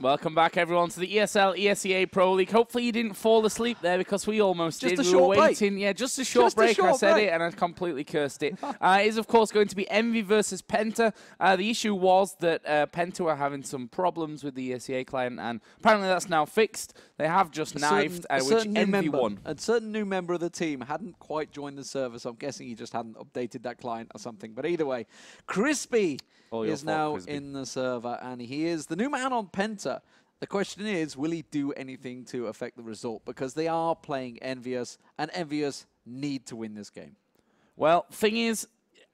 Welcome back, everyone, to the ESL ESEA Pro League. Hopefully you didn't fall asleep there because we almost did. We were waiting. Yeah, just a short break. I said it and I completely cursed it. It is, of course, going to be EnVy versus PENTA. The issue was that PENTA were having some problems with the ESEA client, and apparently that's now fixed. They have just knifed, which EnVy won. A certain new member of the team hadn't quite joined the server, so I'm guessing he just hadn't updated that client or something. But either way, Crispy is now in the server, and he is the new man on PENTA. The question is, will he do anything to affect the result? Because they are playing EnVyUS, and EnVyUS need to win this game. Well, thing is,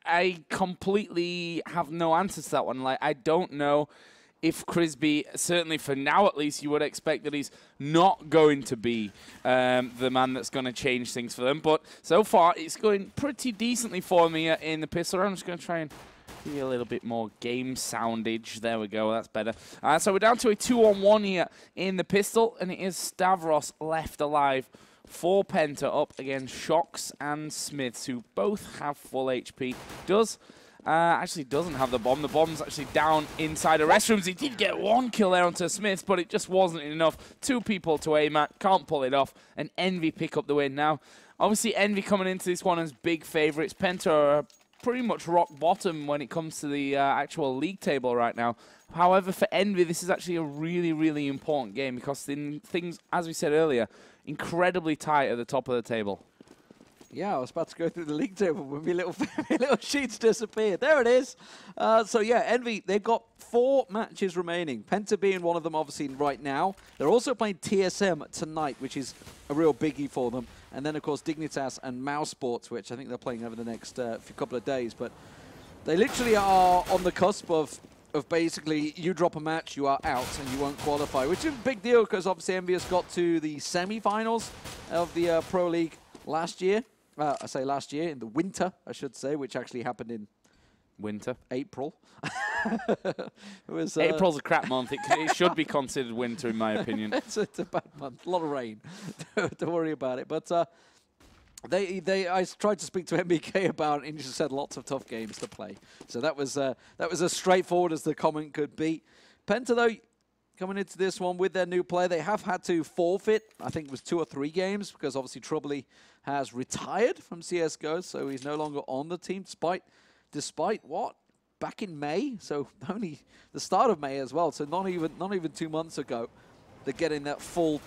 I completely have no answer to that one. Like, I don't know if Crispy, certainly for now at least, you would expect that he's not going to be the man that's going to change things for them. But so far, it's going pretty decently for me in the pistol. I'm just going to try and give you a little bit more game soundage. There we go. That's better. So we're down to a 2-on-1 here in the pistol, and it is Stavros left alive for PENTA up against Shocks and Smiths, who both have full HP. Actually doesn't have the bomb. The bomb's actually down inside the restrooms. He did get one kill there onto Smiths, but it just wasn't enough. Two people to aim at. Can't pull it off. And EnVy pick up the win now. Obviously, EnVy coming into this one as big favourites. PENTA are pretty much rock bottom when it comes to the actual league table right now. However, for EnVy, this is actually a really, really important game because things, as we said earlier, incredibly tight at the top of the table. Yeah, I was about to go through the league table when my little sheets disappeared. There it is. So yeah, EnVy, they've got 4 matches remaining. PENTA being one of them, obviously, right now. They're also playing TSM tonight, which is a real biggie for them. And then, of course, Dignitas and Mouse Sports, which I think they're playing over the next couple of days. But they literally are on the cusp of basically, you drop a match, you are out, and you won't qualify, which is a big deal because obviously EnVyUS got to the semi-finals of the Pro League last year. I say last year, in the winter, I should say, which actually happened in April. April's a crap month. It should be considered winter, in my opinion. It's a bad month. A lot of rain. Don't worry about it. But I tried to speak to MBK about it, and he just said lots of tough games to play. So that was as straightforward as the comment could be. PENTA, though, coming into this one with their new player, they have had to forfeit, I think it was 2 or 3 games, because obviously Troubley has retired from CSGO, so he's no longer on the team, despite what? Back in May, so only the start of May as well, so not even 2 months ago, they're getting that full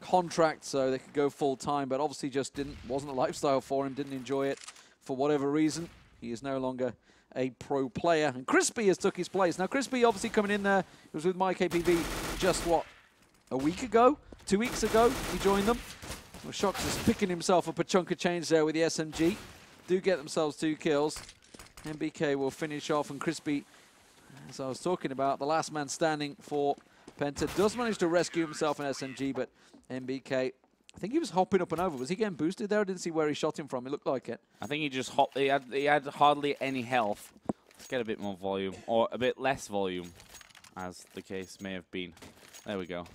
contract so they could go full time, but obviously just wasn't a lifestyle for him, didn't enjoy it for whatever reason. He is no longer a pro player, and Crispy has took his place. Now Crispy obviously coming in there, he was with MyKPV just what, a week ago? 2 weeks ago he joined them. Well, Shocks is picking himself up a chunk of change there with the SMG. Do get themselves 2 kills. MBK will finish off, and Crispy, as I was talking about, the last man standing for PENTA, does manage to rescue himself an SMG, but MBK, I think he was hopping up and over. Was he getting boosted there? I didn't see where he shot him from. It looked like it. I think he just hopped. He had hardly any health. Let's get a bit more volume, or a bit less volume, as the case may have been. There we go.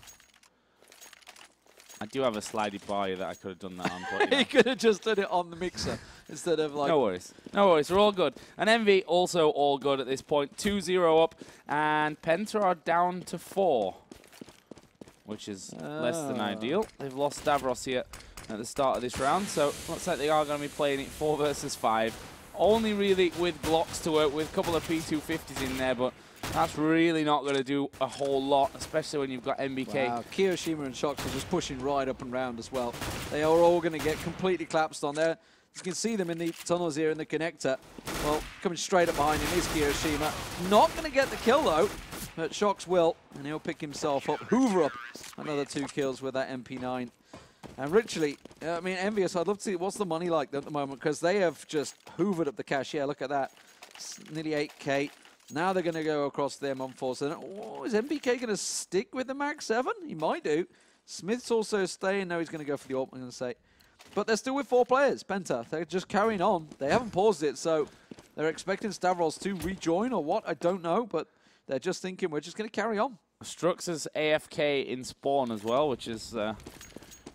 I do have a slidey bar that I could have done that on. But, you know. He could have just done it on the mixer instead of like... No worries. No worries. We're all good. And EnVy also all good at this point. 2-0 up. And PENTA are down to 4, which is less than ideal. They've lost Stavros here at the start of this round. So looks like they are going to be playing it 4 versus 5. Only really with blocks to work with. A couple of P250s in there, but that's really not going to do a whole lot, especially when you've got MBK. Wow, Kiyoshima and Shocks are just pushing right up and round as well. They are all going to get completely collapsed on there. You can see them in the tunnels here in the connector. Well, coming straight up behind him is Kiyoshima. Not going to get the kill, though, but Shocks will, and he'll pick himself up. Hoover up another 2 kills with that MP9. And literally, I mean, EnVyUS, I'd love to see what's the money like at the moment, because they have just hoovered up the cash. Yeah, look at that. It's nearly 8K. Now they're going to go across them on 4. So, oh, is MBK going to stick with the Max 7? He might do. Smith's also staying. No, he's going to go for the AWP, I'm going to say. But they're still with 4 players, PENTA. They're just carrying on. They haven't paused it, so they're expecting Stavros to rejoin or what, I don't know. But they're just thinking, we're just going to carry on. Strux is AFK in spawn as well, which is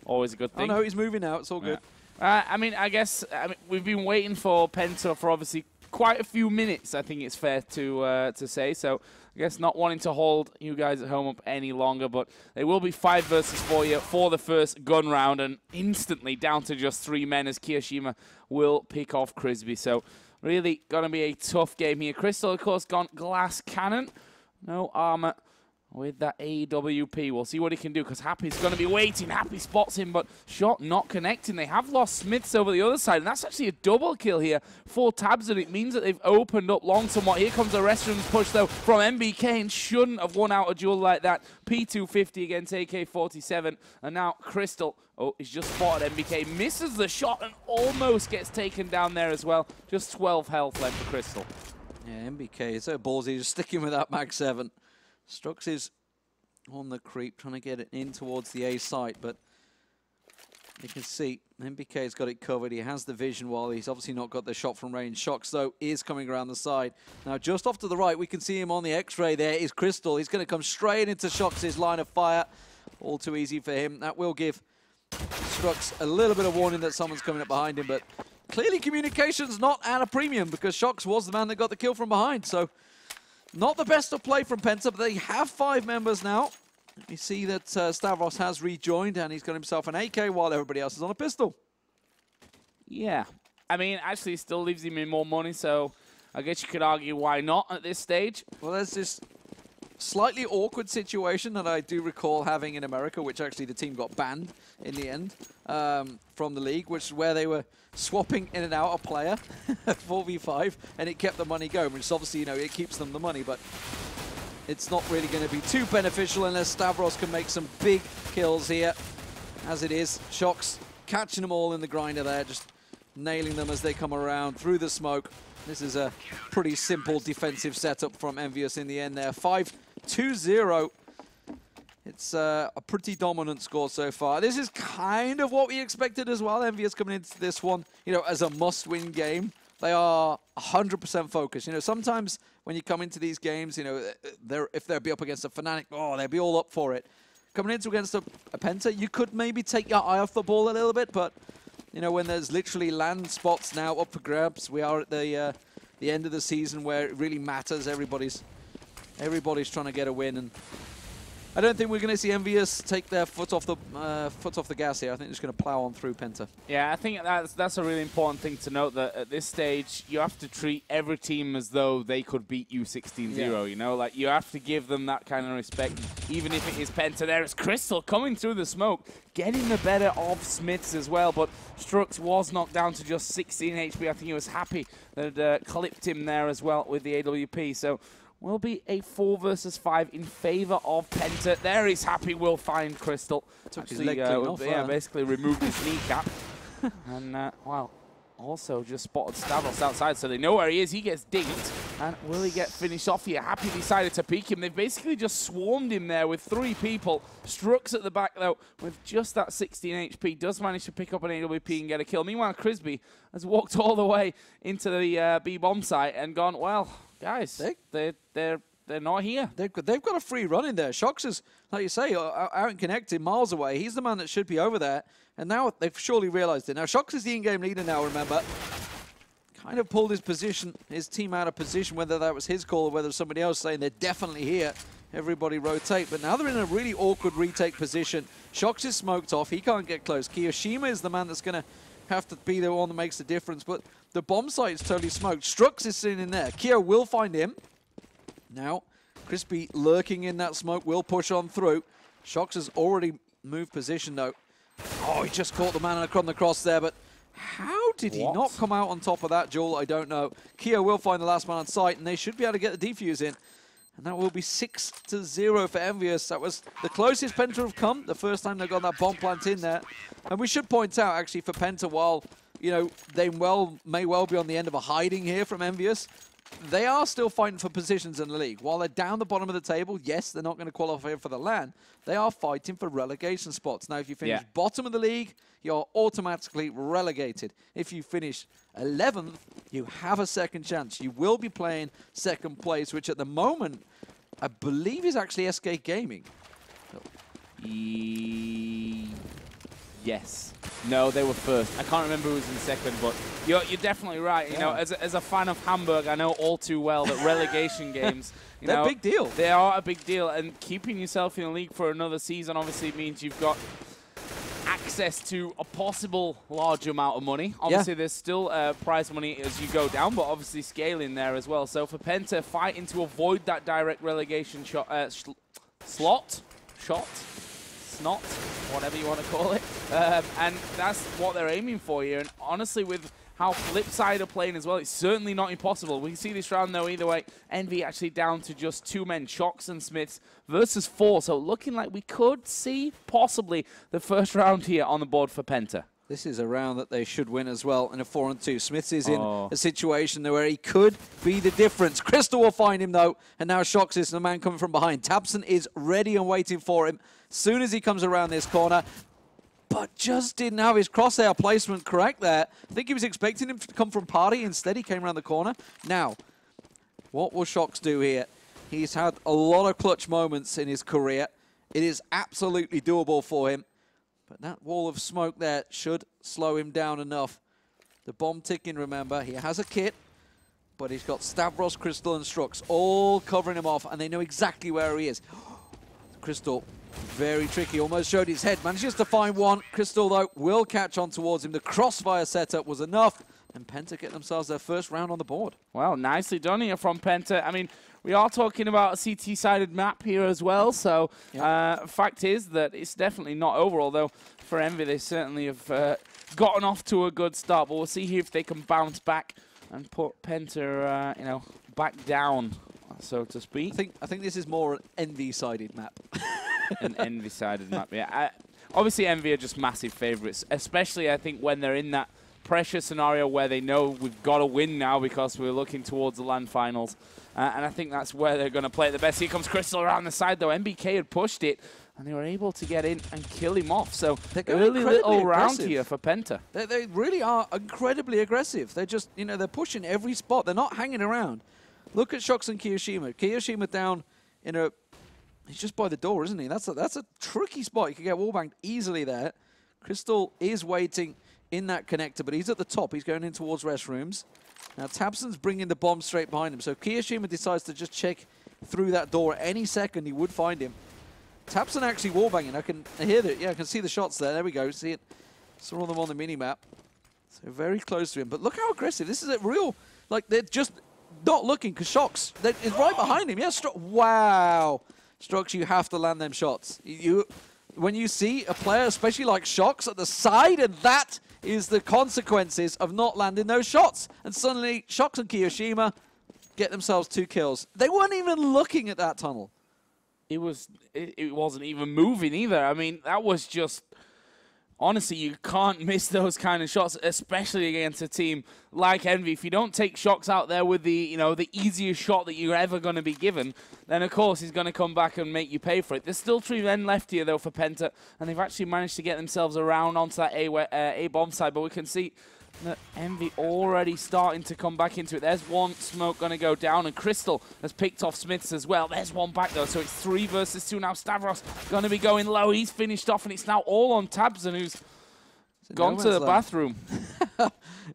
always a good thing. Oh, no, he's moving out. It's all good. I mean, I guess we've been waiting for PENTA for obviously quite a few minutes, I think it's fair to say. So I guess not wanting to hold you guys at home up any longer, but they will be 5 versus 4 here for the first gun round, and instantly down to just 3 men as Kiyoshima will pick off Crisby. So really going to be a tough game here. Crystal, of course, gone glass cannon. No armor with that AWP. We'll see what he can do, because Happy's going to be waiting. Happy spots him, but shot not connecting. They have lost Smiths over the other side, and that's actually a double kill here for Tabs, and it means that they've opened up long somewhat. Here comes the restrooms push, though, from MBK, and shouldn't have won out a duel like that. P250 against AK-47, and now Crystal, oh, he's just spotted MBK, misses the shot, and almost gets taken down there as well. Just 12 health left for Crystal. Yeah, MBK is so ballsy, just sticking with that Mag 7. Strux is on the creep, trying to get it in towards the A site, but you can see MBK's got it covered. He has the vision while he's obviously not got the shot from range. Shox, though, is coming around the side. Now, just off to the right, we can see him on the X-ray. There is Crystal. He's going to come straight into Shox's line of fire. All too easy for him. That will give Strux a little bit of warning that someone's coming up behind him, but clearly communication's not at a premium, because Shox was the man that got the kill from behind. So not the best of play from Penta, but they have 5 members now. You see that Stavros has rejoined, and he's got himself an AK while everybody else is on a pistol. Yeah. I mean, actually, it still leaves him in more money, so I guess you could argue why not at this stage. Well, there's this slightly awkward situation that I do recall having in America, which actually the team got banned in the end from the league, which is where they were swapping in and out a player at 4v5, and it kept the money going, which is obviously, you know, it keeps them the money, but it's not really going to be too beneficial unless Stavros can make some big kills here. As it is, Shox catching them all in the grinder there, just nailing them as they come around through the smoke. This is a pretty simple defensive setup from EnVyUS in the end there. 5-2-0. It's a pretty dominant score so far. This is kind of what we expected as well. EnVyUS coming into this one, you know, as a must-win game. They are 100% focused. You know, sometimes when you come into these games, you know, if they'll be up against a Fnatic, oh, they'll be all up for it. Coming into against a Penta, you could maybe take your eye off the ball a little bit, but you know, when there's literally land spots now up for grabs, we are at the end of the season where it really matters. Everybody's trying to get a win, and I don't think we're going to see EnVyUS take their foot off the gas here. I think they're just going to plow on through Penta. Yeah, I think that's a really important thing to note, that at this stage you have to treat every team as though they could beat you 16-0. Yeah. You know, like you have to give them that kind of respect, even if it is Penta. There is Crystal coming through the smoke, getting the better of Smiths as well, but Strux was knocked down to just 16 HP. I think he was happy that clipped him there as well with the AWP. So will be a 4 versus 5 in favor of Penta. There he's happy. Will find Crystal. Took his leg clean off, yeah, basically removed his kneecap. And, well, also just spotted Stavros outside, so they know where he is. He gets dinked. And will he get finished off here? Happy decided to peek him. They've basically just swarmed him there with 3 people. Strux at the back, though, with just that 16 HP, does manage to pick up an AWP and get a kill. Meanwhile, Crisby has walked all the way into the B-bomb site and gone, well, guys, they're not here. They've got a free run in there. Shox is, like you say, out and connected, miles away. He's the man that should be over there. And now they've surely realized it. Now, Shox is the in-game leader now, remember. Kind of pulled his team out of position, whether that was his call or whether somebody else saying they're definitely here. Everybody rotate. But now they're in a really awkward retake position. Shox is smoked off. He can't get close. Kiyoshima is the man that's going to have to be the one that makes the difference. But the bomb site is totally smoked. Strux is sitting in there. Kyo will find him. Now, Crispy lurking in that smoke will push on through. Shox has already moved position, though. Oh, he just caught the man on the cross there, but how did he not come out on top of that duel? I don't know. Kyo will find the last man on site, and they should be able to get the defuse in. And that will be 6-0 for EnVyUS. That was the closest Penta have come, the first time they got that bomb plant in there. And we should point out, actually, for Penta, while, you know, they may well be on the end of a hiding here from EnVyUS, they are still fighting for positions in the league. While they're down the bottom of the table, yes, they're not going to qualify for the LAN. They are fighting for relegation spots. Now, if you finish bottom of the league, you're automatically relegated. If you finish 11th, you have a second chance. You will be playing second place, which at the moment, I believe is actually SK Gaming. Yes. No, they were first. I can't remember who was in second, but you're definitely right. You know, as a fan of Hamburg, I know all too well that relegation games, they're a big deal. They are a big deal, and keeping yourself in the league for another season obviously means you've got access to a possible large amount of money. Obviously, there's still prize money as you go down, but obviously scaling there as well. So for Penta, fighting to avoid that direct relegation snot, whatever you want to call it. And that's what they're aiming for here. And honestly, with how Flipside are playing as well, it's certainly not impossible. We can see this round, though, either way. Envy actually down to just 2 men, Shocks and Smiths, versus 4. So looking like we could see possibly the first round here on the board for Penta. This is a round that they should win as well in a 4-on-2. Smiths is in a situation where he could be the difference. Crystal will find him, though, and now Shocks is the man coming from behind. Tabson is ready and waiting for him soon as he comes around this corner, but just didn't have his crosshair placement correct there. I think he was expecting him to come from party. Instead, he came around the corner. Now, what will Shocks do here? He's had a lot of clutch moments in his career. It is absolutely doable for him. But that wall of smoke there should slow him down enough. The bomb ticking, remember, he has a kit, but he's got Stavros, Crystal, and Strux all covering him off, and they know exactly where he is. Crystal, very tricky, almost showed his head, manages to find one. Crystal, though, will catch on towards him. The crossfire setup was enough, and Penta get themselves their first round on the board. Well, nicely done here from Penta. I mean, we are talking about a CT-sided map here as well, so fact is that it's definitely not over, although for Envy they certainly have gotten off to a good start, but we'll see here if they can bounce back and put Penta, you know, back down, so to speak. I think this is more an Envy-sided map. An Envy-sided map, yeah. Obviously, Envy are just massive favourites, especially, I think, when they're in that pressure scenario where they know we've got to win now because we're looking towards the LAN finals. And I think that's where they're going to play it the best. Here comes Crystal around the side, though. MBK had pushed it, and they were able to get in and kill him off. So early little round here for Penta. They really are incredibly aggressive. They're just, you know, they're pushing every spot. They're not hanging around. Look at Shocks and Kiyoshima. Kiyoshima down in a... He's just by the door, isn't he? That's a tricky spot. You can get wallbanged easily there. Crystal is waiting in that connector, but he's at the top. He's going in towards restrooms. Now, Tabson's bringing the bomb straight behind him. So if Kiyoshima decides to just check through that door at any second, he would find him. Tabson actually wallbanging. I can hear that. Yeah, I can see the shots there. There we go. See it. Saw them on the mini-map. So very close to him. But look how aggressive. This is a real... Like, they're just not looking because Shocks is right behind him. Yeah, wow. Strux, you have to land them shots. When you see a player, especially like Shocks, at the side, and that is the consequences of not landing those shots. And suddenly, Shocks and Kiyoshima get themselves 2 kills. They weren't even looking at that tunnel. It wasn't even moving either. I mean, that was just... Honestly, you can't miss those kind of shots, especially against a team like Envy. If you don't take Shocks out there with the, you know, the easiest shot that you're ever going to be given, then of course he's going to come back and make you pay for it. There's still 3 men left here though for Penta, and they've actually managed to get themselves around onto that A bomb side. But we can see that Envy already starting to come back into it. There's one smoke going to go down, and Crystal has picked off Smiths as well. There's one back though, so it's 3 versus 2 now. Stavros going to be going low. He's finished off, and it's now all on Tabson, who's gone to the bathroom.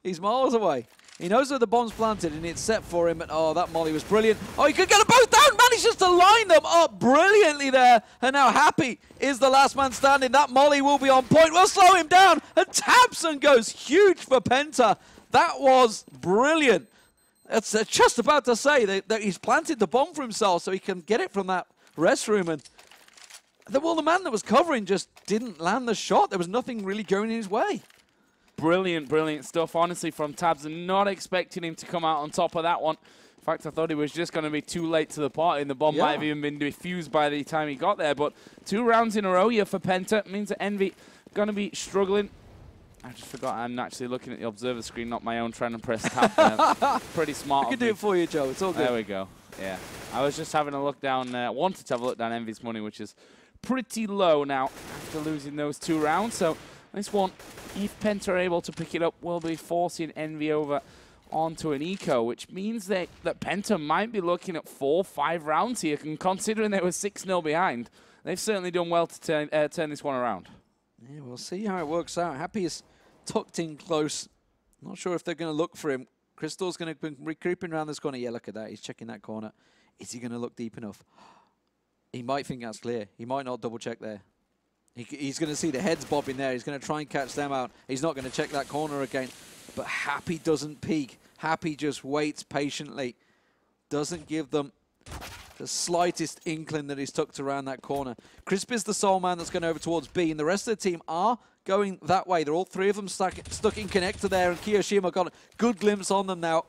He's miles away. He knows where the bomb's planted, and it's set for him. And oh, that molly was brilliant. Oh, he could get them both down. Manages to line them up brilliantly there. And now Happy is the last man standing. That molly will be on point. We'll slow him down. And Tabson goes huge for Penta. That was brilliant. It's just about to say that he's planted the bomb for himself so he can get it from that restroom. And well, the man that was covering just didn't land the shot. There was nothing really going his way. Brilliant, brilliant stuff, honestly, from Tabson. Not expecting him to come out on top of that one. In fact, I thought he was just going to be too late to the party, and the bomb might have even been defused by the time he got there. But 2 rounds in a row here for Penta means that Envy going to be struggling. I just forgot I'm actually looking at the observer screen, not my own, trying to press tab. Pretty smart. I can do it for you, Joe. It's all good. There we go. Yeah. I was just having a look down, wanted to have a look down Envy's money, which is pretty low now after losing those 2 rounds. So this one, if Penta are able to pick it up, will be forcing Envy over onto an eco, which means that Penta might be looking at 4-5 rounds here, and considering they were 6-0 behind, they've certainly done well to turn this one around. Yeah, we'll see how it works out. Happy is tucked in close. Not sure if they're going to look for him. Crystal's going to be creeping around this corner. Yeah, look at that. He's checking that corner. Is he going to look deep enough? He might think that's clear. He might not double check there. He's going to see the heads bobbing there. He's going to try and catch them out. He's not going to check that corner again. But Happy doesn't peek. Happy just waits patiently. Doesn't give them the slightest inkling that he's tucked around that corner. Crisp is the sole man that's going over towards B, and the rest of the team are going that way. They're all three of them stuck in connector there, and Kiyoshima got a good glimpse on them now.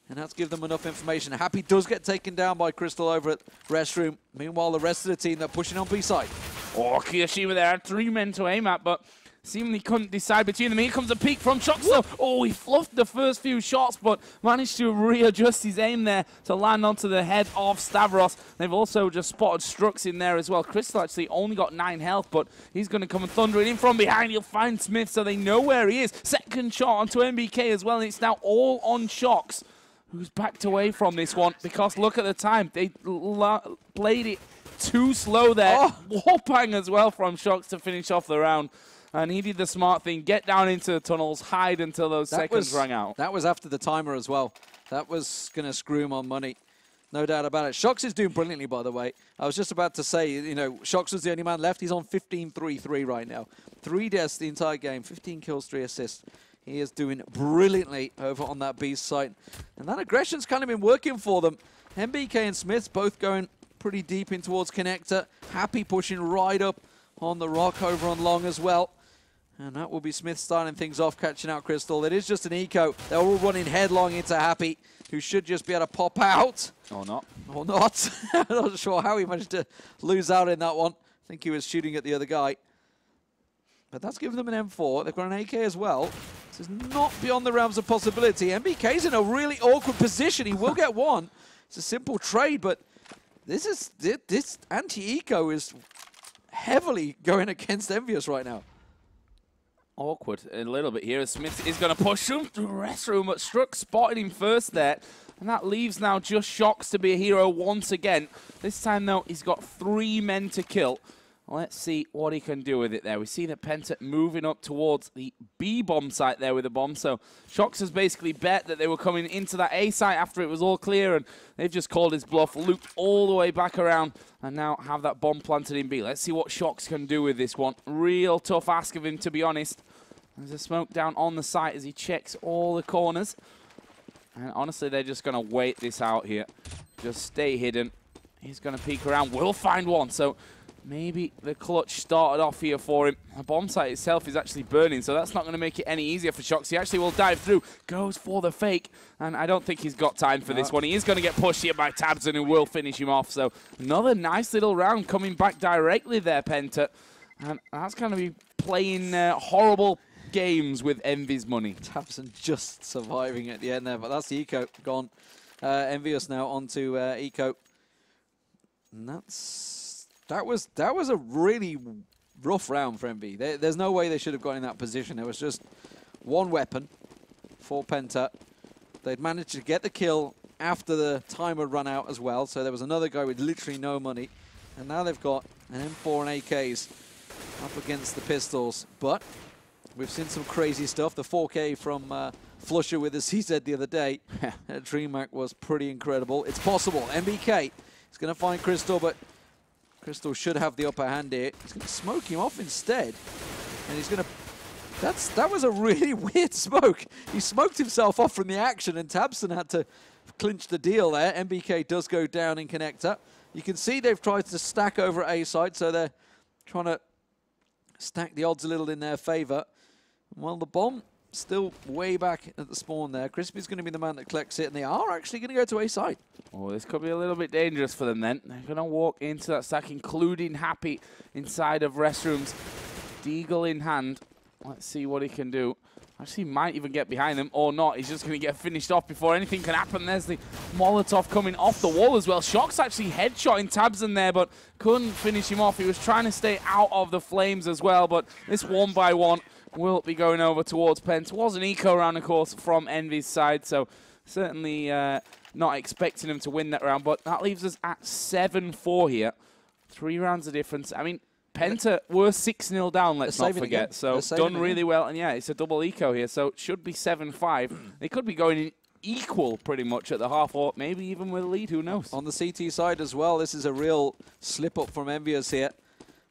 And that's given them enough information. Happy does get taken down by Crystal over at Restroom. Meanwhile, the rest of the team, they're pushing on B side. Oh, Kiyoshima there had 3 men to aim at, but seemingly couldn't decide between them. Here comes a peek from Shox, though. Oh, he fluffed the first few shots, but managed to readjust his aim there to land onto the head of Stavros. They've also just spotted Strux in there as well. Crystal actually only got 9 health, but he's going to come thundering in from behind. He'll find Smith, so they know where he is. Second shot onto MBK as well, and it's now all on Shox, who's backed away from this one, because look at the time. They played it too slow there. Oh. Warpang as well from Shox to finish off the round. And he did the smart thing, get down into the tunnels, hide until those seconds rang out. That was after the timer as well. That was going to screw him on money. No doubt about it. Shox is doing brilliantly, by the way. I was just about to say, you know, Shox was the only man left. He's on 15-3-3 right now. 3 deaths the entire game, 15 kills, 3 assists. He is doing brilliantly over on that B site. And that aggression's kind of been working for them. MBK and Smith both going pretty deep in towards connector. Happy pushing right up on the rock over on long as well. And that will be Smith starting things off, catching out Crystal. It is just an eco. They're all running headlong into Happy, who should just be able to pop out. Or not. Or not. I'm not sure how he managed to lose out in that one. I think he was shooting at the other guy. But that's given them an M4. They've got an AK as well. This is not beyond the realms of possibility. MBK's in a really awkward position. He will get one. It's a simple trade, but this anti-eco is heavily going against EnVyUS right now. Awkward a little bit here. Smith is going to push him to the restroom, but Strux spotted him first there. And that leaves now just Shox to be a hero once again. This time, though, he's got 3 men to kill. Let's see what he can do with it there. We see that PENTA moving up towards the B-bomb site there with the bomb. So Shox has basically bet that they were coming into that A site after it was all clear, and they've just called his bluff, looped all the way back around, and now have that bomb planted in B. Let's see what Shox can do with this one. Real tough ask of him, to be honest. There's a smoke down on the site as he checks all the corners. And honestly, they're just going to wait this out here. Just stay hidden. He's going to peek around. We'll find one. So maybe the clutch started off here for him. The bomb site itself is actually burning, so that's not going to make it any easier for Shox. He actually will dive through, goes for the fake, and I don't think he's got time for this one. He is going to get pushed here by Tabson, who will finish him off. So another nice little round coming back directly there, PENTA. And that's going to be playing horrible games with EnVy's money. Tabson just surviving at the end there, but that's the eco gone. EnVyUS now onto eco. And that was a really rough round for EnVy. There's no way they should have got in that position. There was just one weapon for PENTA. They'd managed to get the kill after the timer run out as well, so there was another guy with literally no money. And now they've got an M4 and AKs up against the pistols. But we've seen some crazy stuff. The 4K from Flusher with the CZ the other day at DreamHack was pretty incredible. It's possible. MBK is going to find Crystal, but Crystal should have the upper hand here. He's going to smoke him off instead. And he's going to... That was a really weird smoke. He smoked himself off from the action, and Tabson had to clinch the deal there. MBK does go down in connector. You can see they've tried to stack over A side, so they're trying to stack the odds a little in their favor. Well, the bomb still way back at the spawn there. Crispy's going to be the man that collects it, and they are actually going to go to A side. Oh, this could be a little bit dangerous for them then. They're going to walk into that stack, including Happy inside of restrooms. Deagle in hand. Let's see what he can do. Actually, might even get behind them or not. He's just going to get finished off before anything can happen. There's the Molotov coming off the wall as well. Shox actually headshotting Tabson there, but couldn't finish him off. He was trying to stay out of the flames as well, but this 1-by-1 will be going over towards PENTA. Was an eco round, of course, from EnVy's side, so certainly not expecting him to win that round, but that leaves us at 7-4 here. 3 rounds of difference. I mean, Penta were 6-0 down, let's not forget. So done really well. And yeah, it's a double eco here. So it should be 7-5. They could be going in equal pretty much at the half, or maybe even with a lead, who knows. On the CT side as well, this is a real slip-up from EnVyUS here.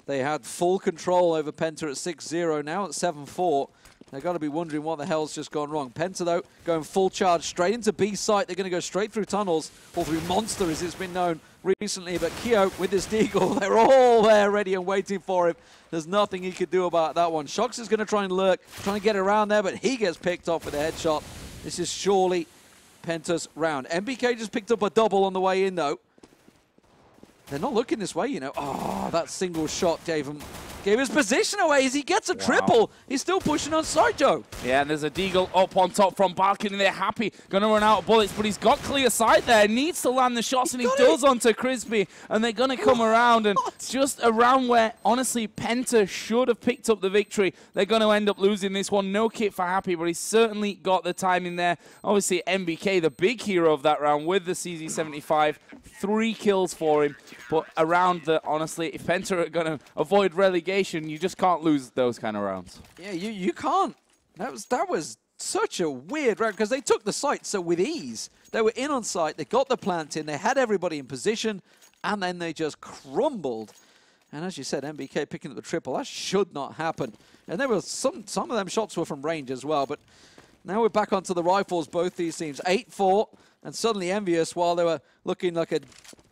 They had full control over Penta at 6-0, now at 7-4. They've got to be wondering what the hell's just gone wrong. Penta, though, going full charge straight into B site. They're going to go straight through tunnels, or through Monster, as it's been known recently. But Keo, with this deagle, they're all there ready and waiting for him. There's nothing he could do about that one. Shox is going to try and lurk, trying to get around there, but he gets picked off with a headshot. This is surely Penta's round. MBK just picked up a double on the way in, though. They're not looking this way, you know. Oh, that single shot gave his position away as he gets a triple. He's still pushing on side, Joe. Yeah, and there's a deagle up on top from balcony. They're happy. Going to run out of bullets, but he's got clear sight there. Needs to land the shots, and he does onto Crispy. And they're going to come around, and just around where, honestly, Penta should have picked up the victory. They're going to end up losing this one. No kit for Happy, but he's certainly got the timing there. Obviously, MBK, the big hero of that round with the CZ75. 3 kills for him. But around the, honestly, if Penta are going to avoid relegation, you just can't lose those kind of rounds. Yeah, you can't. That was such a weird round because they took the site so with ease. They were in on site, they got the plant in, they had everybody in position, and then they just crumbled. And as you said, MBK picking up the triple, that should not happen. And there were some of them shots were from range as well, but now we're back onto the rifles, both these teams. 8-4, and suddenly EnVyUS, while they were looking like a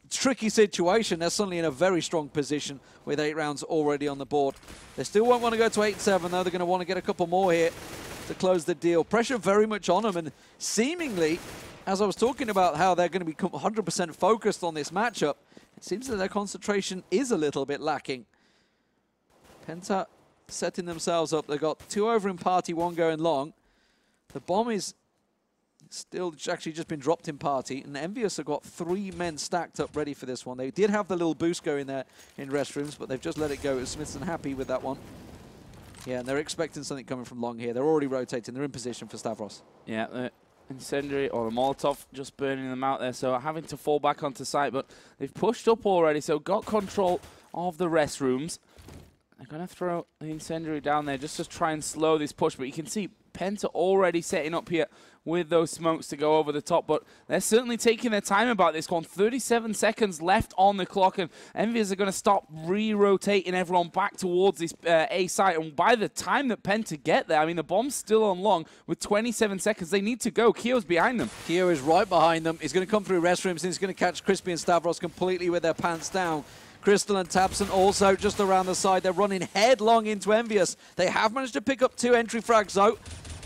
tricky situation, they're suddenly in a very strong position with 8 rounds already on the board. They still won't want to go to 8-7, though. They're going to want to get a couple more here to close the deal. Pressure very much on them, and seemingly, as I was talking about how they're going to be 100% focused on this matchup, it seems that their concentration is a little bit lacking. Penta setting themselves up. They've got 2 over in party, 1 going long. The bomb is still actually just been dropped in party, and EnVyUS have got 3 men stacked up ready for this one. They did have the little boost going there in restrooms, but they've just let it go. Smith's happy with that one. Yeah, and they're expecting something coming from long here. They're already rotating. They're in position for Stavros. Yeah, the incendiary or the Molotov just burning them out there, so having to fall back onto site, but they've pushed up already, so got control of the restrooms. They're going to throw the incendiary down there just to try and slow this push, but you can see Penta already setting up here with those smokes to go over the top, but they're certainly taking their time about this one. 37 seconds left on the clock, and EnVyUS are going to stop re-rotating everyone back towards this A site, and by the time that Penta get there, I mean, the bomb's still on long with 27 seconds. They need to go. Keo's behind them. Keo is right behind them. He's going to come through restrooms, and he's going to catch Crispy and Stavros completely with their pants down. Crystal and Tabson also just around the side. They're running headlong into EnVyUS. They have managed to pick up 2 entry frags, though.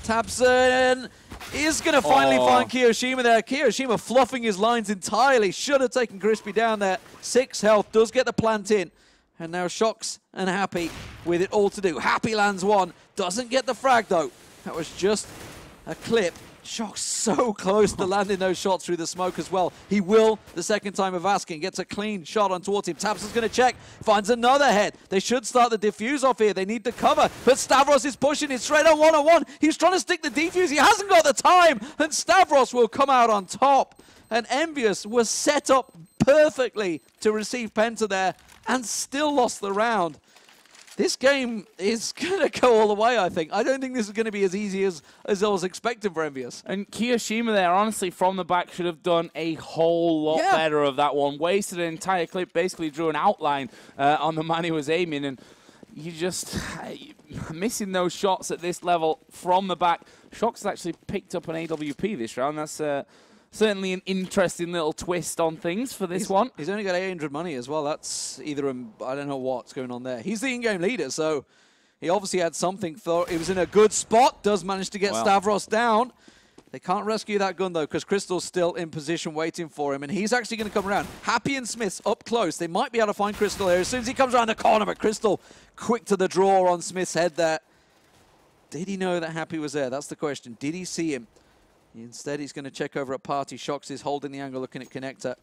Tabson is going to finally find Kiyoshima there. Kiyoshima fluffing his lines entirely. Should have taken Crispy down there. 6 health, does get the plant in. And now Shox and Happy with it all to do. Happy lands 1, doesn't get the frag, though. That was just a clip. Shox so close to landing those shots through the smoke as well. He will, the second time of asking, gets a clean shot on towards him. Tabson's going to check, finds another head. They should start the defuse off here. They need the cover, but Stavros is pushing it straight on one-on-one. He's trying to stick the defuse. He hasn't got the time, and Stavros will come out on top. And EnVyUS was set up perfectly to receive Penta there and still lost the round. This game is going to go all the way, I think. I don't think this is going to be as easy as I was expecting for EnVyUS. And Kiyoshima there, honestly, from the back, should have done a whole lot better of that one. Wasted an entire clip, basically drew an outline on the man he was aiming, and you just missing those shots at this level from the back. Shox has actually picked up an AWP this round. That's certainly an interesting little twist on things for this one. He's only got 800 money as well. That's either I don't know what's going on there. He's the in-game leader, so he obviously had something. He was in a good spot. Does manage to get Stavros down. They can't rescue that gun, though, because Crystal's still in position waiting for him, and he's actually going to come around. Happy and Smith up close. They might be able to find Crystal here as soon as he comes around the corner, but Crystal quick to the draw on Smith's head there. Did he know that Happy was there? That's the question. Did he see him? Instead, he's going to check over at party. Shox is holding the angle, looking at connector.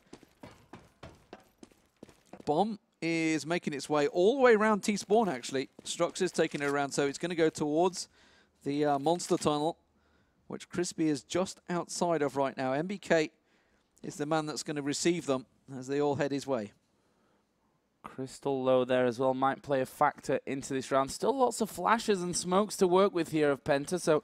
Bomb is making its way all the way around T-spawn, actually. Strux is taking it around, so it's going to go towards the monster tunnel, which Crispy is just outside of right now. MBK is the man that's going to receive them as they all head his way. Crystal low there as well might play a factor into this round. Still lots of flashes and smokes to work with here of PENTA, so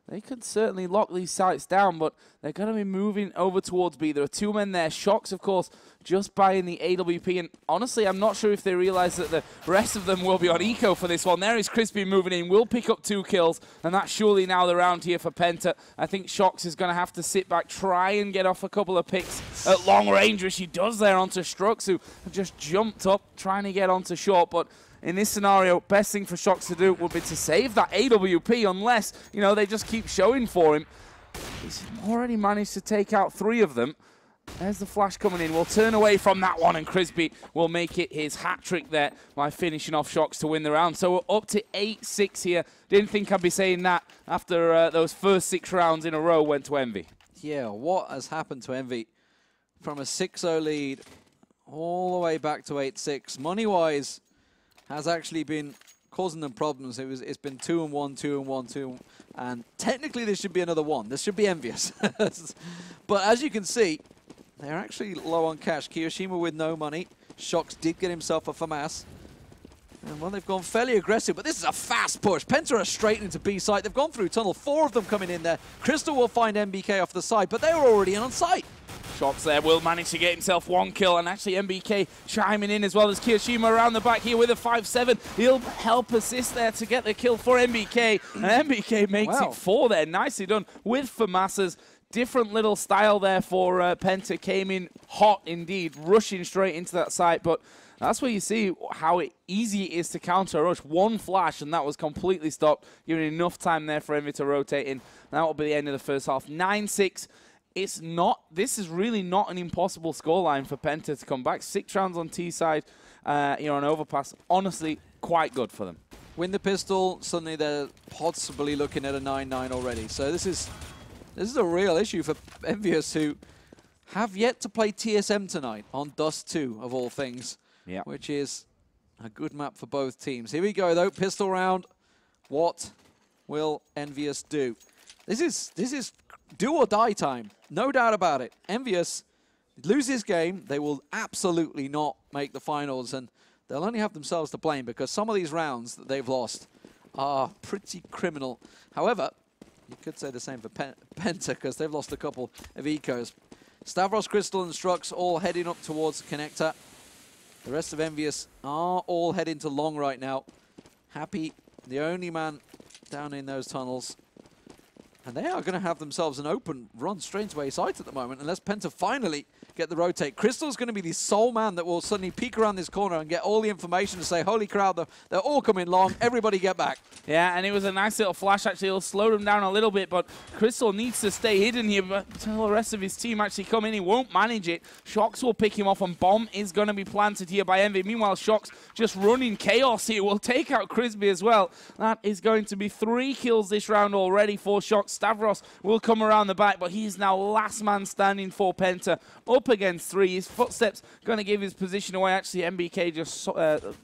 they could certainly lock these sites down, but they're going to be moving over towards B. There are 2 men there. Shox, of course, just buying the AWP, and honestly, I'm not sure if they realize that the rest of them will be on eco for this one. There is Crispy moving in, will pick up 2 kills, and that's surely now the round here for PENTA. I think Shox is going to have to sit back, try and get off a couple of picks at long range, which he does there onto Strux, who just jumped up, trying to get onto short, but in this scenario, best thing for Shox to do would be to save that AWP unless, you know, they just keep showing for him. He's already managed to take out 3 of them. There's the flash coming in. We'll turn away from that one, and Crispy will make it his hat-trick there by finishing off Shox to win the round. So we're up to 8-6 here. Didn't think I'd be saying that after those first 6 rounds in a row went to Envy. Yeah, what has happened to Envy from a 6-0 lead all the way back to 8-6? Money-wise, has actually been causing them problems. It's been 2-1, 2-1, 2, and technically this should be another 1. This should be EnVyUS. But as you can see, they're actually low on cash. Kiyoshima with no money. Shox did get himself a FAMAS. And well, they've gone fairly aggressive, but this is a fast push. PENTA are straight into B site. They've gone through tunnel. 4 of them coming in there. Crystal will find MBK off the side, but they were already in on site. Shox there will manage to get himself 1 kill, and actually MBK chiming in as well as Kiyoshima around the back here with a 5-7. He'll help assist there to get the kill for MBK, and MBK makes it 4 there. Nicely done with FAMASs. Different little style there for PENTA. Came in hot indeed, rushing straight into that site, but that's where you see how easy it is to counter a rush. 1 flash, and that was completely stopped, giving enough time there for Envy to rotate in. That will be the end of the first half. 9-6. This is really not an impossible scoreline for PENTA to come back. 6 rounds on T side, here on Overpass. Honestly, quite good for them. Win the pistol, suddenly they're possibly looking at a 9-9 already. So this is a real issue for EnVyUS, who have yet to play TSM tonight on Dust 2, of all things, which is a good map for both teams. Here we go, though. Pistol round. What will EnVyUS do? This is do or die time. No doubt about it. EnVyUS lose this game, they will absolutely not make the finals, and they'll only have themselves to blame because some of these rounds that they've lost are pretty criminal. However, you could say the same for PENTA because they've lost a couple of ecos. Stavros, Crystal, and Strux all heading up towards the connector. The rest of EnVyUS are all heading to long right now. Happy, the only man down in those tunnels. And they are going to have themselves an open run straight to A site at the moment, unless PENTA finally get the rotate. Crystal's going to be the sole man that will suddenly peek around this corner and get all the information to say, holy crowd, they're all coming long, everybody get back. Yeah, and it was a nice little flash, actually. It'll slow them down a little bit, but Crystal needs to stay hidden here, but until the rest of his team actually come in, he won't manage it. Shox will pick him off, and bomb is going to be planted here by Envy. Meanwhile, Shox just running chaos here. Will take out Crispy as well. That is going to be 3 kills this round already for Shox. Stavros will come around the back, but he's now last man standing for PENTA. Up against 3. His footsteps going to give his position away. Actually, MBK just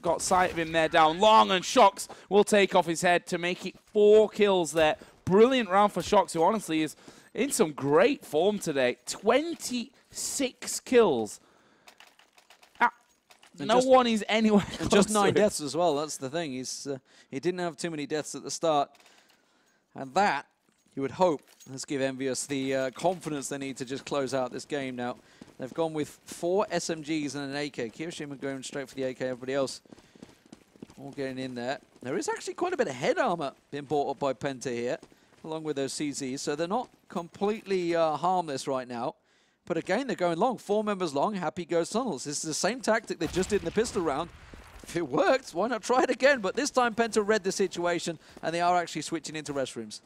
got sight of him there down long, and Shox will take off his head to make it 4 kills there. Brilliant round for Shox, who honestly is in some great form today. 26 kills. No one is anywhere close. And just 9 deaths as well. That's the thing. He didn't have too many deaths at the start. And that, you would hope, let's give EnVyUS the confidence they need to just close out this game now. They've gone with 4 SMGs and an AK. Kiyoshima going straight for the AK, everybody else all getting in there. There is actually quite a bit of head armor being bought up by PENTA here, along with those CZs, so they're not completely harmless right now. But again, they're going long. 4 members long, Happy goes tunnels. This is the same tactic they just did in the pistol round. If it worked, why not try it again? But this time PENTA read the situation, and they are actually switching into restrooms.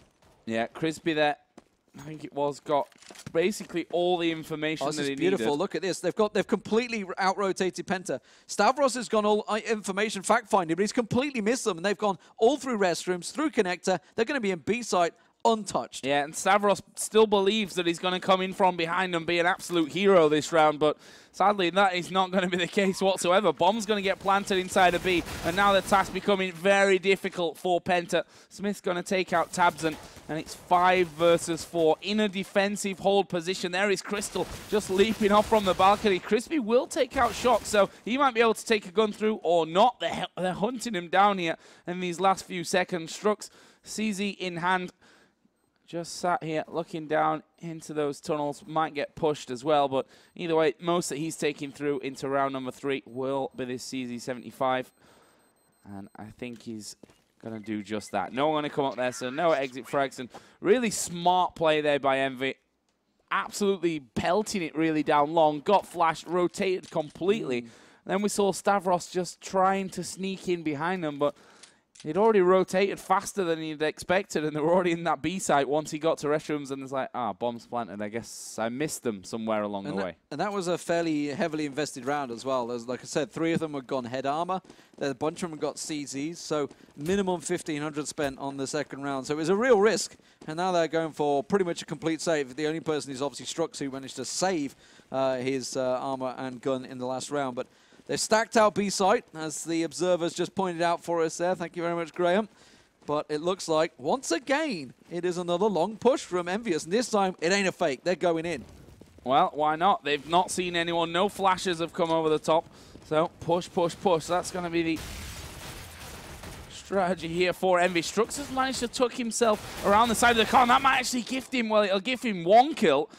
Yeah, Crispy there, I think it was, got basically all the information that he needed. Beautiful. Look at this. They've completely out-rotated PENTA. Stavros has gone all information fact-finding, but he's completely missed them, and they've gone all through restrooms, through connector. They're going to be in B site untouched. Yeah, and Stavros still believes that he's going to come in from behind and be an absolute hero this round, but sadly that is not going to be the case whatsoever. Bomb's going to get planted inside a B, and now the task becoming very difficult for Penta. Smith's going to take out Tabson, and it's 5 versus 4 in a defensive hold position. There is Crystal just leaping off from the balcony. Crispy will take out Shock, so he might be able to take a gun through or not. They're hunting him down here in these last few seconds. Strux, CZ in hand, just sat here looking down into those tunnels. Might get pushed as well, but either way, most that he's taking through into round number 3 will be this CZ75. And I think he's going to do just that. No one going to come up there, so no exit frags. And really smart play there by Envy. Absolutely pelting it really down long. Got flashed, rotated completely. Then we saw Stavros just trying to sneak in behind them, but he'd already rotated faster than he'd expected, and they were already in that B site once he got to restrooms, and it's like, bombs planted. I guess I missed them somewhere along the way. And that was a fairly heavily invested round as well. There's, like I said, 3 of them had gone head armor. There's a bunch of them got CZs, so minimum 1,500 spent on the second round. So it was a real risk, and now they're going for pretty much a complete save. The only person is obviously Strux, who managed to save his armor and gun in the last round. But they've stacked out B site, as the observers just pointed out for us there. Thank you very much, Graham. But it looks like, once again, it is another long push from EnVyUS. And this time, it ain't a fake. They're going in. Well, why not? They've not seen anyone. No flashes have come over the top. So, push, push, push. That's going to be the strategy here for Envy. Strux has managed to tuck himself around the side of the car. And that might actually gift him, well, it'll give him 1 kill.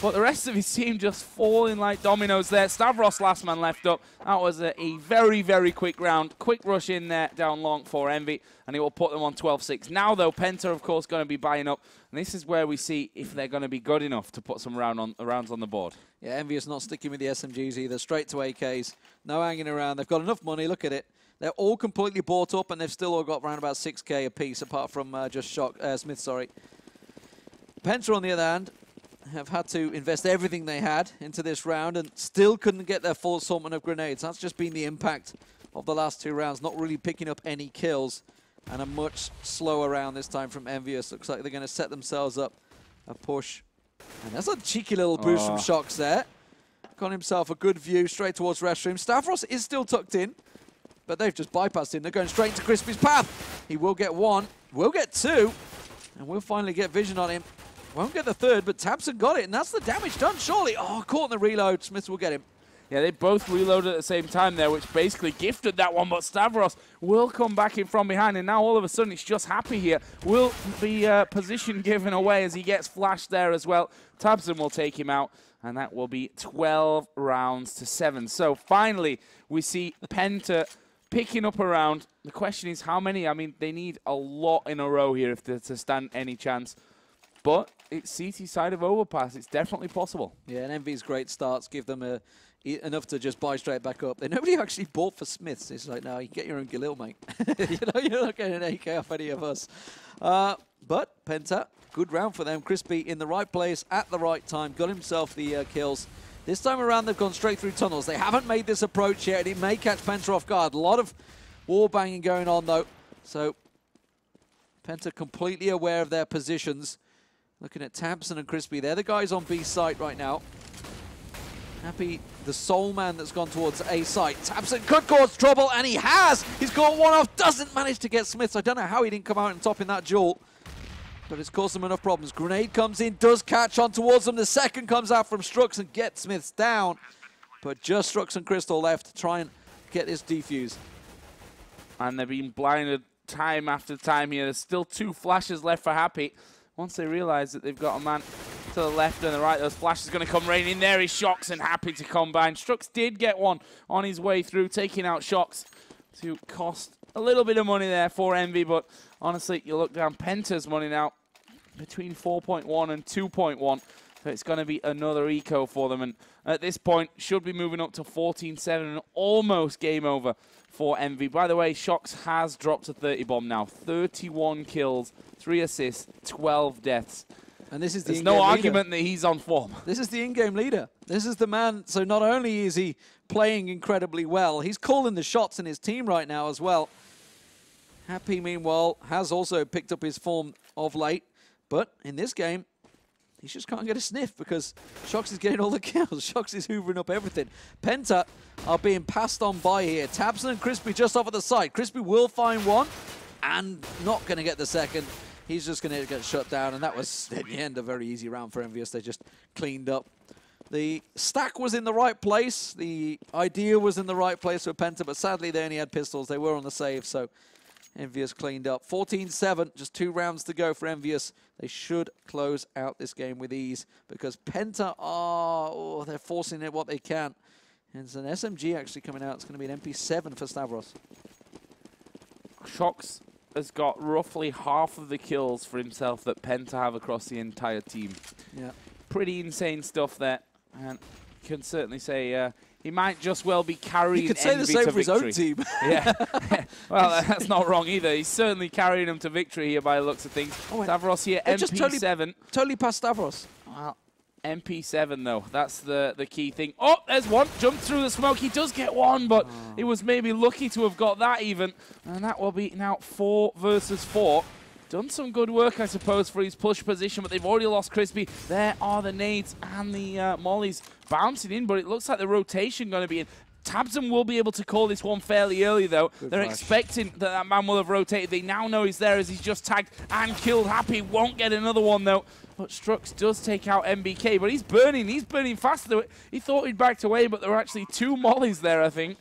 But the rest of his team just falling like dominoes there. Stavros last man left up. That was a very, very quick round. Quick rush in there down long for Envy, and it will put them on 12-6. Now, though, Penta, of course, going to be buying up. And this is where we see if they're going to be good enough to put some rounds on the board. Yeah, EnVyUS not sticking with the SMGs either. Straight to AKs. No hanging around. They've got enough money. Look at it. They're all completely bought up, and they've still all got around about 6K apiece, apart from just Smith, sorry. Penta, on the other hand, have had to invest everything they had into this round and still couldn't get their full assortment of grenades. That's just been the impact of the last 2 rounds, not really picking up any kills, and a much slower round this time from EnVyUS. Looks like they're going to set themselves up a push. And that's a cheeky little boost from Shox there. Got himself a good view straight towards restroom. Stavros is still tucked in, but they've just bypassed him. They're going straight into Crispy's path. He will get 1, will get 2, and we'll finally get vision on him. Won't get the 3rd, but Tabson got it, and that's the damage done, surely. Oh, caught in the reload. Smith will get him. Yeah, they both reloaded at the same time there, which basically gifted that one, but Stavros will come back in from behind, and now all of a sudden it's just Happy here. Will be position given away as he gets flashed there as well. Tabson will take him out, and that will be 12 rounds to 7. So finally, we see Penta picking up a round. The question is how many? I mean, they need a lot in a row here if they're to stand any chance. But it's CT side of Overpass. It's definitely possible. Yeah, and Envy's great starts give them enough to just buy straight back up. Nobody actually bought for Smiths. It's like, no, you get your own Galil, mate. You know, you're not getting an AK off any of us. But Penta, good round for them. Crispy in the right place at the right time. Got himself the kills. This time around, they've gone straight through tunnels. They haven't made this approach yet, and it may catch Penta off guard. A lot of wall banging going on, though. So Penta completely aware of their positions. Looking at Tabson and Crispy. They're the guys on B site right now. Happy, the sole man that's gone towards A site. Tabson could cause trouble, and he has! He's got 1 off, doesn't manage to get Smith. I don't know how he didn't come out on top in that duel, but it's caused them enough problems. Grenade comes in, does catch on towards them. The second comes out from Strux and gets Smiths down. But just Strux and Crystal left to try and get this defuse. And they've been blinded time after time here. There's still 2 flashes left for Happy. Once they realize that they've got a man to the left and the right, those flashes are going to come raining in there. He Shox and Happy to combine. Strux did get 1 on his way through, taking out Shox to cost a little bit of money there for Envy. But honestly, you look down Penta's money now between 4.1 and 2.1. So it's going to be another eco for them. And at this point, should be moving up to 14-7 and almost game over for Envy. By the way, Shox has dropped to 30 bomb now. 31 kills, 3 assists, 12 deaths. And this is the There's no argument that he's on form. This is the in-game leader. This is the man. So not only is he playing incredibly well, he's calling the shots in his team right now as well. Happy, meanwhile, has also picked up his form of late. But in this game, he just can't get a sniff because Shox is getting all the kills. Shox is hoovering up everything. Penta are being passed on by here. Tabson and Crispy just off at the side. Crispy will find one and not going to get the second. He's just going to get shut down, and that was, in the end, a very easy round for EnVyUS. They just cleaned up. The stack was in the right place. The idea was in the right place for Penta, but sadly they only had pistols. They were on the save, so EnVyUS cleaned up. 14-7, just 2 rounds to go for EnVyUS. They should close out this game with ease because Penta are, they're forcing it what they can. And it's an SMG actually coming out. It's going to be an MP7 for Stavros. Shox has got roughly half of the kills for himself that Penta have across the entire team. Yeah. Pretty insane stuff there. And you can certainly say he might just well be carrying He could say the same for his own team. Yeah. Well, that's not wrong either. He's certainly carrying them to victory here by the looks of things. Oh, Stavros here, MP7. Totally past Stavros. Well, MP7 though, that's the key thing. Oh, there's one. Jumped through the smoke. He does get one, but he was maybe lucky to have got that even. And that will be now 4 versus 4. Done some good work, I suppose, for his push position, but they've already lost Crispy. There are the nades and the mollies bouncing in, but it looks like the rotation going to be in. Tabson will be able to call this one fairly early, though. They're expecting that that man will have rotated. They now know he's there as he's just tagged and killed Happy. Won't get another one, though. But Strux does take out MBK, but he's burning faster. He thought he'd backed away, but there were actually 2 mollies there, I think.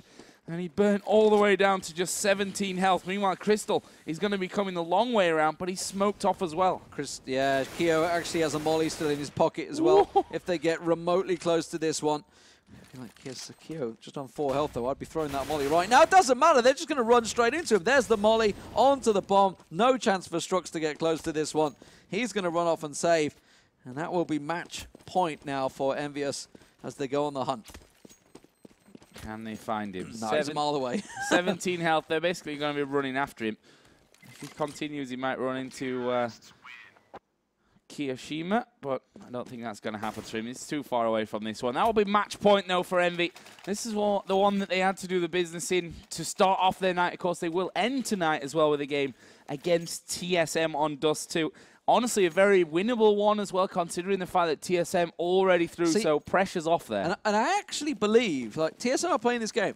And he burnt all the way down to just 17 health. Meanwhile, Crystal is going to be coming the long way around, but he's smoked off as well. Yeah, Keo actually has a molly still in his pocket as well. Whoa. If they get remotely close to this one. I feel like Keo just on 4 health, though. I'd be throwing that molly right now. It doesn't matter. They're just going to run straight into him. There's the molly onto the bomb. No chance for Strux to get close to this one. He's going to run off and save. And that will be match point now for EnVyUS as they go on the hunt. Can they find him? No, he's a mile away. 17 health. They're basically going to be running after him. If he continues, he might run into Kiyoshima, but I don't think that's going to happen to him. He's too far away from this one. That will be match point, though, for Envy. This is the one that they had to do the business in to start off their night. Of course, they will end tonight as well with a game against TSM on Dust 2. Honestly, a very winnable one as well, considering the fact that TSM already through, so pressure's off there. And I actually believe, like, TSM are playing this game.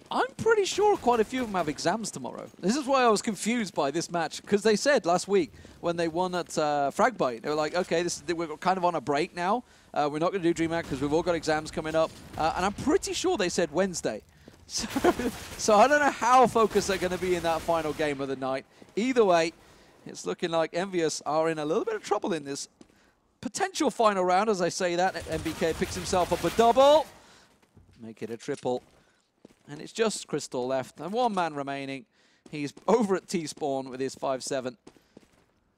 I'm pretty sure quite a few of them have exams tomorrow. This is why I was confused by this match, because they said last week when they won at Fragbite, they were like, okay, we're kind of on a break now. We're not going to do DreamHack because we've all got exams coming up. And I'm pretty sure they said Wednesday. So I don't know how focused they're going to be in that final game of the night. Either way, it's looking like EnVyUS are in a little bit of trouble in this potential final round. As I say that, MBK picks himself up a double. Make it a triple. And it's just Crystal left. And 1 man remaining. He's over at T-Spawn with his 5-7.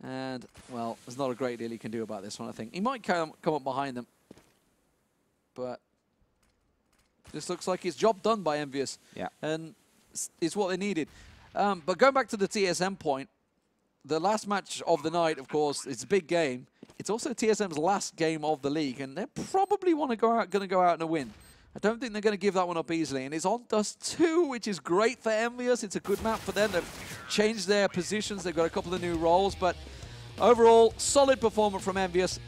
And, well, there's not a great deal he can do about this one, I think. He might come up behind them. But this looks like it's job done by EnVyUS. Yeah. And it's what they needed. But going back to the TSM point, the last match of the night, of course, it's a big game. It's also TSM's last game of the league, and they probably going to go out and a win. I don't think they're going to give that one up easily. And it's on Dust 2, which is great for EnVyUS. It's a good map for them. They've changed their positions. They've got a couple of new roles. But overall, solid performance from EnVyUS.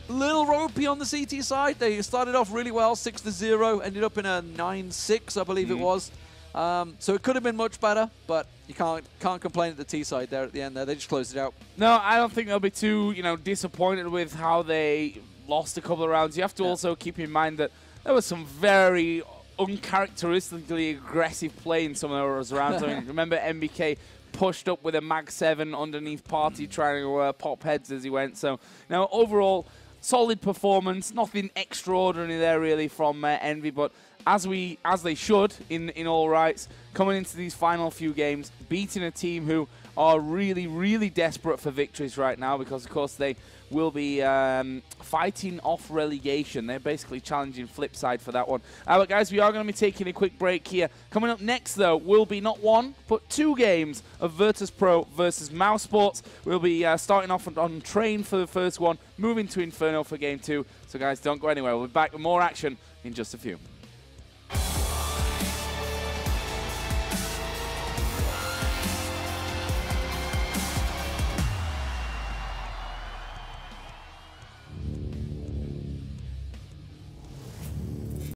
Little ropey on the CT side. They started off really well, 6-0. Ended up in a 9-6, I believe it was. So it could have been much better, but you can't complain at the T side there at the end there. They just closed it out. No, I don't think they'll be too, disappointed with how they lost a couple of rounds. You have to also keep in mind that there was some very uncharacteristically aggressive play in some of those rounds. I mean, remember MBK pushed up with a Mag 7 underneath Party trying to pop heads as he went. So, overall, solid performance. Nothing extraordinary there really from Envy, but as they should in all rights, coming into these final few games, beating a team who are really, really desperate for victories right now because, of course, they will be fighting off relegation. They're basically challenging Flipside for that one. But, guys, we are going to be taking a quick break here. Coming up next, though, will be not 1, but 2 games of Virtus Pro versus Mouse Sports. We'll be starting off on Train for the first one, moving to Inferno for Game 2. So, guys, don't go anywhere. We'll be back with more action in just a few.